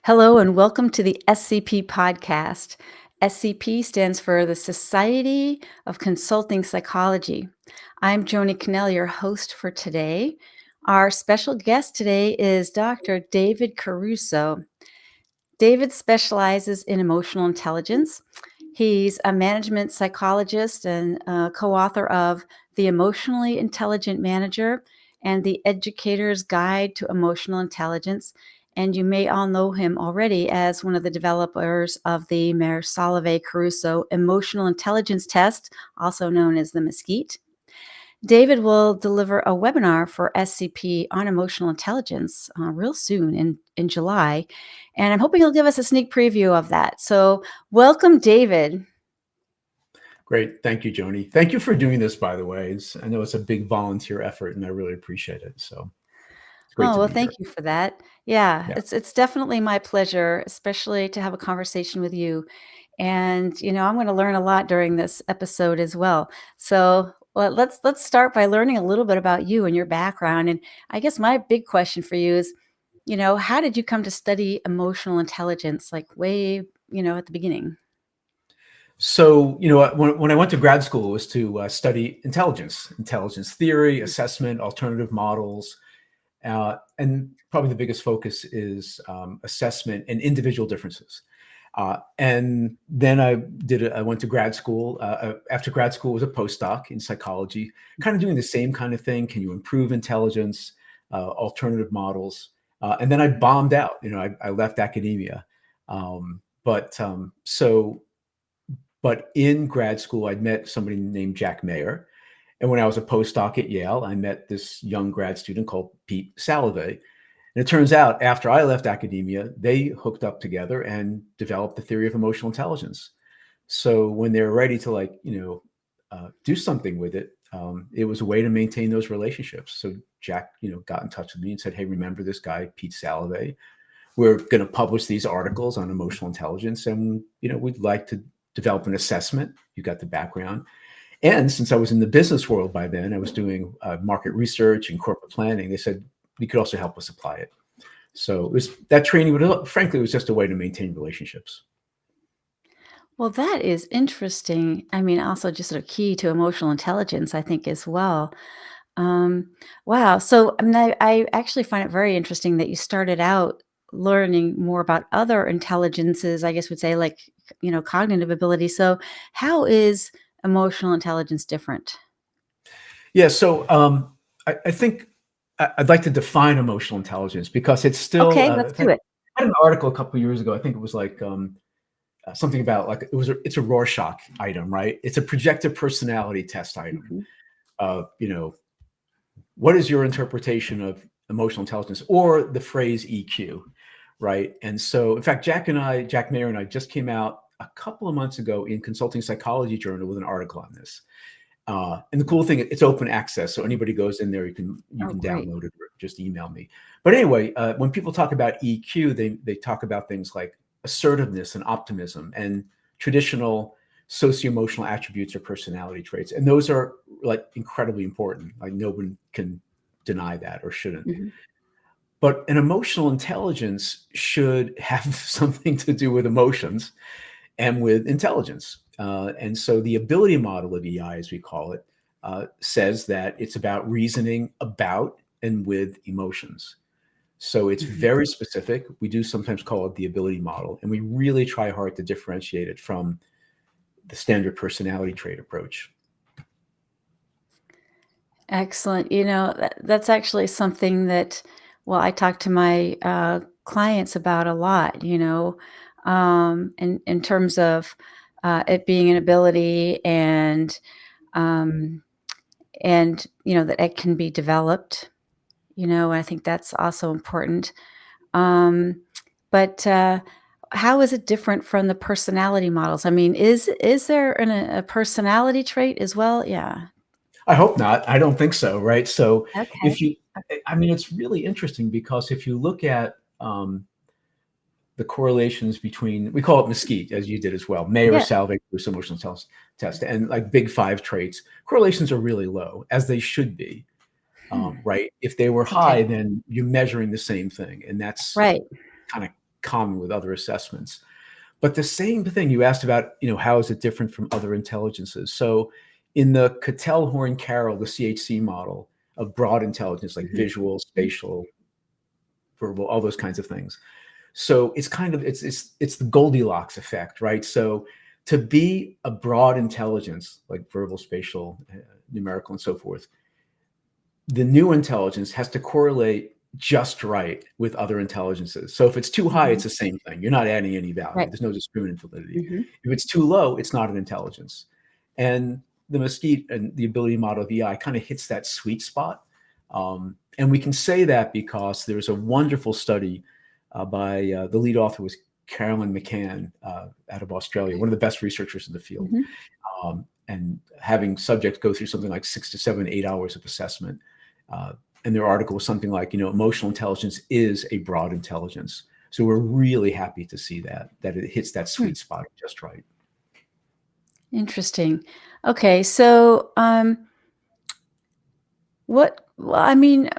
Hello and welcome to the SCP podcast. SCP stands for the Society of Consulting Psychology. I'm Joni Cannell, your host for today. Our special guest today is Dr. David Caruso. David specializes in emotional intelligence. He's a management psychologist and co author of The Emotionally Intelligent Manager and The Educator's Guide to Emotional Intelligence. And you may all know him already as one of the developers of the Mayer-Salovey-Caruso Emotional Intelligence Test, also known as the MSCEIT. David will deliver a webinar for SCP on emotional intelligence real soon in July. And I'm hoping he'll give us a sneak preview of that. So, welcome, David. Great. Thank you, Joni. Thank you for doing this, by the way. I know it's a big volunteer effort, and I really appreciate it. So it's great Oh, to well, be thank here. you for that. Yeah, Yeah. it's definitely my pleasure, especially to have a conversation with you. And I'm going to learn a lot during this episode as well. So let's start by learning a little bit about you and your background. And I guess my big question for you is, how did you come to study emotional intelligence, like way, at the beginning? So, when I went to grad school, it was to study intelligence theory, assessment, alternative models. And probably the biggest focus is assessment and individual differences. And then I went to grad school. After grad school was a postdoc in psychology, kind of doing the same kind of thing. Can you improve intelligence, alternative models? And then I bombed out. I left academia. But in grad school, I'd met somebody named Jack Mayer. And when I was a postdoc at Yale, I met this young grad student called Pete Salovey. And it turns out after I left academia, they hooked up together and developed the theory of emotional intelligence. So when they're ready to do something with it, it was a way to maintain those relationships. So Jack, got in touch with me and said, "Hey, remember this guy, Pete Salovey? We're going to publish these articles on emotional intelligence, and we'd like to develop an assessment." You got the background. And since I was in the business world by then, I was doing market research and corporate planning. They said you could also help us apply it. So that training, frankly, was just a way to maintain relationships. Well, that is interesting. I mean, also just sort of key to emotional intelligence, I think, as well. Um, wow. So, I mean, I actually find it very interesting that you started out learning more about other intelligences, I guess would say, like, cognitive ability. So, how is emotional intelligence different? Yeah. So I think I'd like to define emotional intelligence because it's still. Okay, let's I do it. had an article a couple of years ago. I think it was like something about like it's a Rorschach item, right? It's a projective personality test item. Mhm. You know, what is your interpretation of emotional intelligence or the phrase EQ, right? And so, in fact, Jack Mayer and I just came out a couple of months ago in Consulting Psychology Journal with an article on this. And the cool thing, it's open access, so anybody goes in there, you can Oh, great. download it or just email me. But anyway, when people talk about EQ, they talk about things like assertiveness and optimism and traditional socio-emotional attributes or personality traits, and those are like incredibly important. Like no one can deny that or shouldn't. Mhm. But an emotional intelligence should have something to do with emotions and with intelligence. And so the ability model of EI, as we call it, says that it's about reasoning about and with emotions. So it's Mhm. very specific. We do sometimes call it the ability model, and we really try hard to differentiate it from the standard personality trait approach. Excellent. That's actually something that, well, I talk to my clients about a lot, in terms of it being an ability um, and, that it can be developed, I think that's also important. Um, but how is it different from the personality models? I mean, is there a personality trait as well? Yeah. I hope not. I don't think so, right? So Okay. if you, I mean, it's really interesting because if you look at the correlations between, we call it mesquite, as you did as well, Mayer Yeah. Salvage emotional test, and like big five traits, correlations are really low, as they should be, Hmm. right? If they were Okay. high, then you're measuring the same thing, and that's Right. kind of common with other assessments. But the same thing you asked about, how is it different from other intelligences? So in the Cattell-Horn-Carroll, the CHC model of broad intelligence, like Mhm. visual, spatial, verbal, all those kinds of things. So it's kind of it's the Goldilocks effect, right? So to be a broad intelligence, like verbal, spatial, numerical, and so forth, the new intelligence has to correlate just right with other intelligences. So if it's too high, Mhm. it's the same thing. You're not adding any value. Right. There's no discriminant validity. Mhm. If it's too low, it's not an intelligence. And the MSCEIT and the ability model of EI kind of hits that sweet spot. And we can say that because there's a wonderful study by the lead author was Carolyn McCann out of Australia, one of the best researchers in the field. Mhm. And having subjects go through something like 6 to 7, 8 hours of assessment. And their article was something like, emotional intelligence is a broad intelligence. So we're really happy to see that it hits that Hmm. sweet spot just right. Interesting. Okay, so I mean,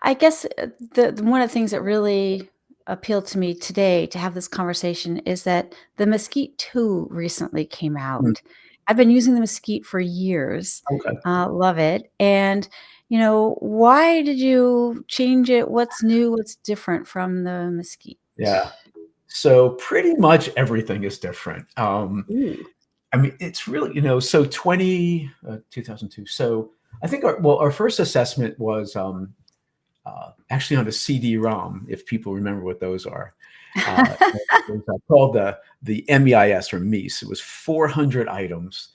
I guess the one of the things that really appealed to me today to have this conversation is that the Mesquite 2 recently came Mm, out. I've been using the Mesquite for years. okay. Love it. And, why did you change it? What's new? What's different from the Mesquite? Yeah. So pretty much everything is different. Ooh. I mean, it's really, so 2002. So I think our first assessment was actually on a CD-ROM, if people remember what those are. It was called the MEIS or MEIS. It was 400 items.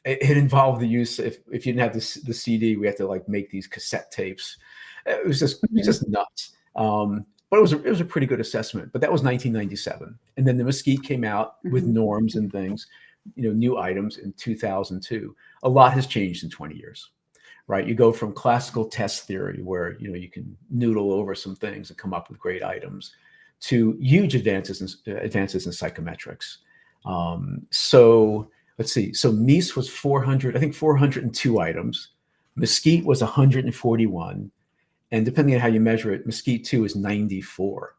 It involved the use, if you didn't have the CD, we had to like make these cassette tapes. It was Mhm, just nuts. But it was a pretty good assessment. But that was 1997, and then the Mesquite came out with mhm, norms and mhm. things, new items in 2002. A lot has changed in 20 years. Right, you go from classical test theory, where you can noodle over some things and come up with great items, to huge advances in psychometrics. So let's see. So Mies was 400, I think 402 items. Mesquite was 141, and depending on how you measure it, Mesquite 2 is 94.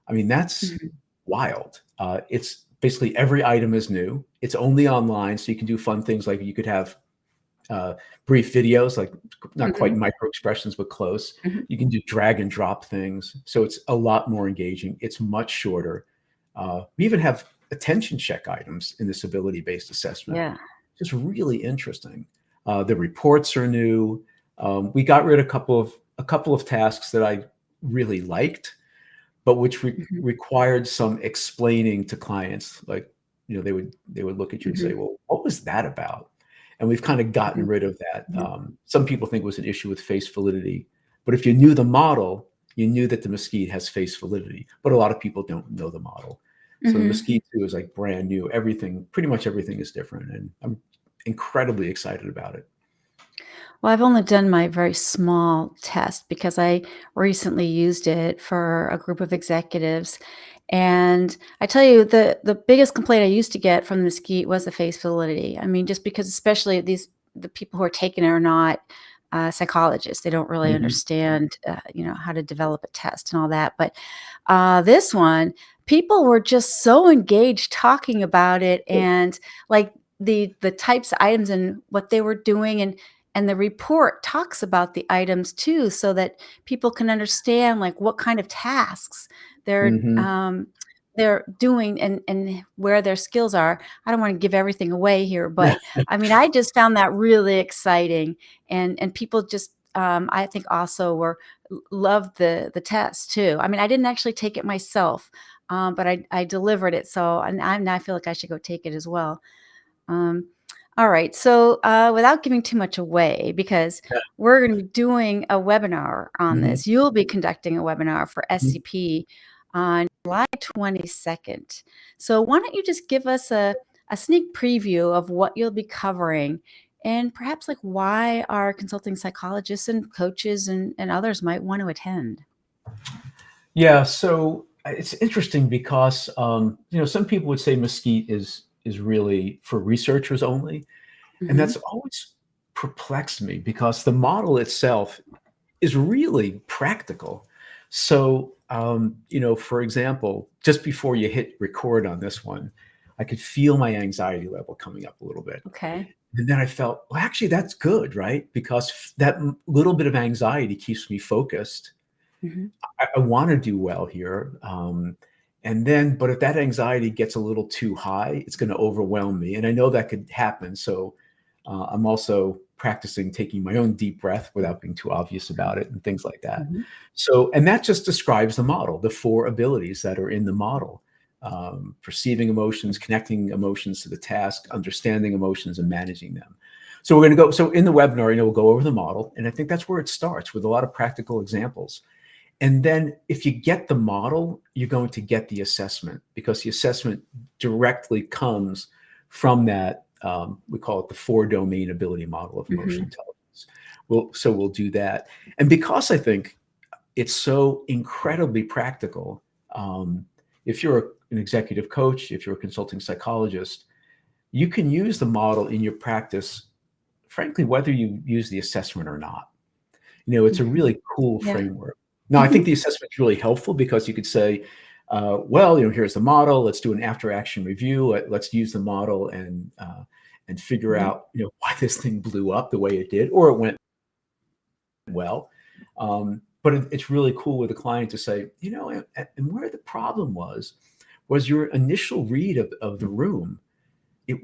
I mean, that's Mhm, wild. It's basically every item is new. It's only online, so you can do fun things like you could have uh, brief videos, like not quite mhm, micro expressions, but close. mhm. You can do drag and drop things. So it's a lot more engaging. It's much shorter. We even have attention check items in this ability based assessment. Yeah. Just really interesting. The reports are new. We got rid of a couple of tasks that I really liked, but which Mhm, required some explaining to clients. Like, they would look at you and say, mhm, "Well, what was that about?" And we've kind of gotten mhm, rid of that. mhm, Some people think it was an issue with face validity, but if you knew the model, you knew that the Mesquite has face validity. But a lot of people don't know the model, so the mhm. Mesquite 2 is like brand new. Pretty much everything is different, and I'm incredibly excited about it. Well, I've only done my very small test because I recently used it for a group of executives. And I tell you, the biggest complaint I used to get from the Mesquite was the face validity. I mean, just because especially the people who are taking it are not psychologists. They don't really Mhm. understand, how to develop a test and all that. But this one, people were just so engaged talking about it and like the types of items and what they were doing and the report talks about the items too, so that people can understand, like, what kind of tasks they're, Mhm. um, they're doing and where their skills are. I don't wanna give everything away here, but, I mean, I just found that really exciting, and people just, I think also loved the test too. I mean, I didn't actually take it myself, but I delivered it, so and now I feel like I should go take it as well. Um, all right. So, without giving too much away, because Yeah. we're going to be doing a webinar on Mhm. this, you'll be conducting a webinar for Mhm. SCP on July 22nd. So, why don't you just give us a sneak preview of what you'll be covering and perhaps like why our consulting psychologists and coaches and others might want to attend? Yeah, so it's interesting because some people would say Mesquite is really for researchers only, and Hmm. that's always perplexed me because the model itself is really practical. So For example, just before you hit record on this one, I could feel my anxiety level coming up a little bit. Okay. And then I felt, well, actually, that's good, right? Because that little bit of anxiety keeps me focused. Mhm. I want to do well here. But if that anxiety gets a little too high, it's going to overwhelm me. And I know that could happen. So I'm also practicing taking my own deep breath without being too obvious about it and things like that. Mhm. So, and that just describes the model, the 4 abilities that are in the model. Perceiving emotions, connecting emotions to the task, understanding emotions, and managing them. So we're going to go. So in the webinar, we'll go over the model, and I think that's where it starts with a lot of practical examples. And then if you get the model, you're going to get the assessment, because the assessment directly comes from that. We call it the 4-domain ability model of emotional Mhm. intelligence. We'll do that. And because I think it's so incredibly practical, if you're an executive coach, if you're a consulting psychologist, you can use the model in your practice, frankly, whether you use the assessment or not. It's a Mhm. really cool Yeah. framework. Now, I think Mhm. the assessment is really helpful because you could say, well, here's the model. Let's do an after-action review. Let's use the model and figure Mhm. out, why this thing blew up the way it did, or it went well. But it's really cool with a client to say, and where the problem was your initial read of the room. It,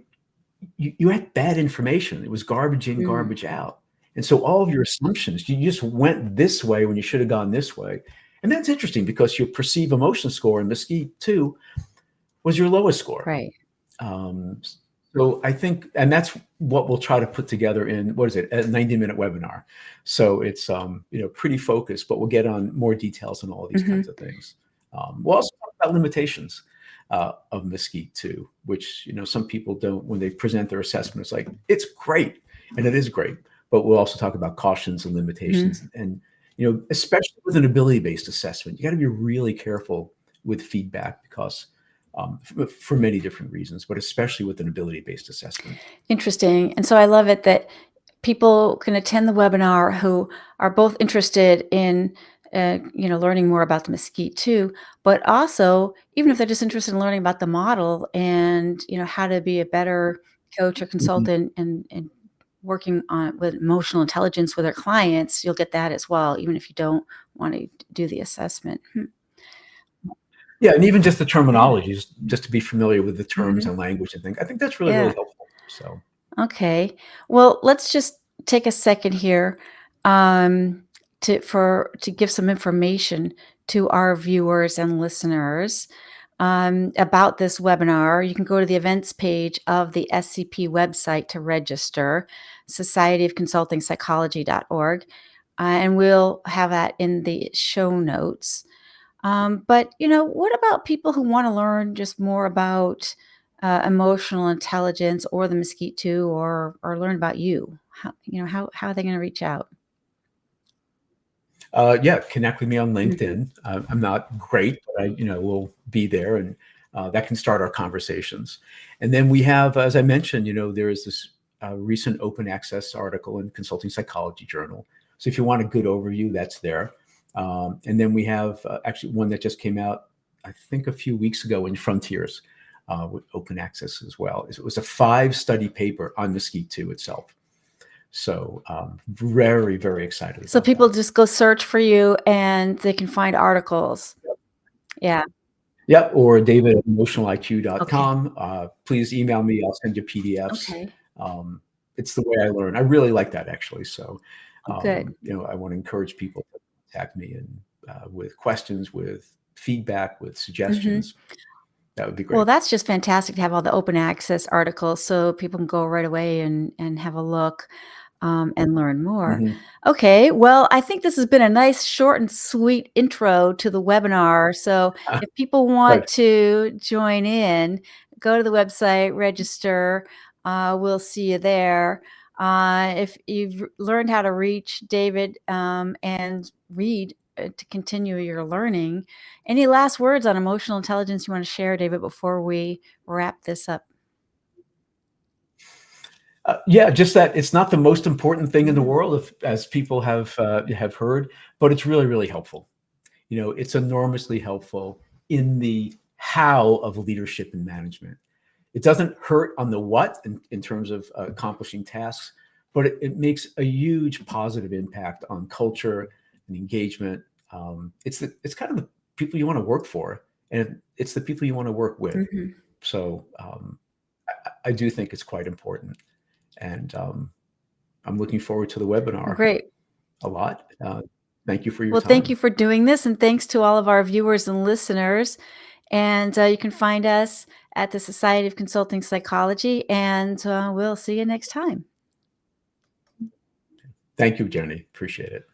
you had bad information. It was garbage in, Mm. garbage out. And so all of your assumptions, you just went this way when you should have gone this way. And that's interesting because your perceived emotion score in MSCEIT 2 was your lowest score. Right. Um, so I think, and that's what we'll try to put together in, what is it, a 90-minute webinar. So it's, pretty focused, but we'll get on more details on all of these kinds Mhm. of things. We'll also talk about limitations of MSCEIT too, which, some people don't, when they present their assessment, it's like, it's great. And it is great. But we'll also talk about cautions and limitations. Mhm. And, especially with an ability-based assessment, you got to be really careful with feedback because for many different reasons, but especially with an ability-based assessment. Interesting. And so I love it that people can attend the webinar who are both interested in, learning more about the mesquite too, but also, even if they're just interested in learning about the model and, how to be a better coach or Mhm. consultant and working on with emotional intelligence with their clients, you'll get that as well, even if you don't want to do the assessment. Hmm. Yeah, and even just the Yeah. terminologies, just to be familiar with the terms Mhm. and language and things, I think that's really, Yeah. really helpful. So, Okay. Well, let's just take a second here, um, to give some information to our viewers and listeners, about this webinar. You can go to the events page of the SCP website to register, societyofconsultingpsychology.org, and we'll have that in the show notes. But what about people who want to learn just more about emotional intelligence or the mesquite too, or learn about you? How are they going to reach out? yeah, connect with me on Mhm. LinkedIn. I'm not great, but will be there, and that can start our conversations. And then we have, as I mentioned, there is this recent open access article in Consulting Psychology Journal. So if you want a good overview, that's there. And then we have actually one that just came out, I think, a few weeks ago in Frontiers with open access as well. It was a 5-study paper on Mesquite 2 itself. So very, very excited So about people that. just go search for you and they can find articles. Yeah. Yep, or David at Okay. emotionaliq.com. Please email me. I'll send you PDFs. Okay. Um, it's the way I learn. I really like that, actually. So, Oh, good. I want to encourage people to contact me and with questions, with feedback, with Hmm. suggestions. That would be Well, great. that's just fantastic to have all the open access articles so people can go right away and have a look. And learn more. Mhm. Okay, well, I think this has been a nice, short, and sweet intro to the webinar. So, if people want Good. to join in, go to the website, register. We'll see you there. If you've learned how to reach David and read to continue your learning, any last words on emotional intelligence you want to share, David, before we wrap this up? Yeah, just that it's not the most important thing in the Mhm. world, as people have heard, but it's really, really helpful. it's enormously helpful in the how of leadership and management. It doesn't hurt on the what in terms of accomplishing tasks, but it makes a huge positive impact on culture and engagement. It's kind of the people you want to work for, and it's the people you want to work with. Mhm. So I do think it's quite important, and I'm looking forward to the webinar Great. a lot. Thank you for your Well, thank you time. for doing this, and thanks to all of our viewers and listeners. And you can find us at the Society of Consulting Psychology, and we'll see you next time. Thank you, Jenny. Appreciate it.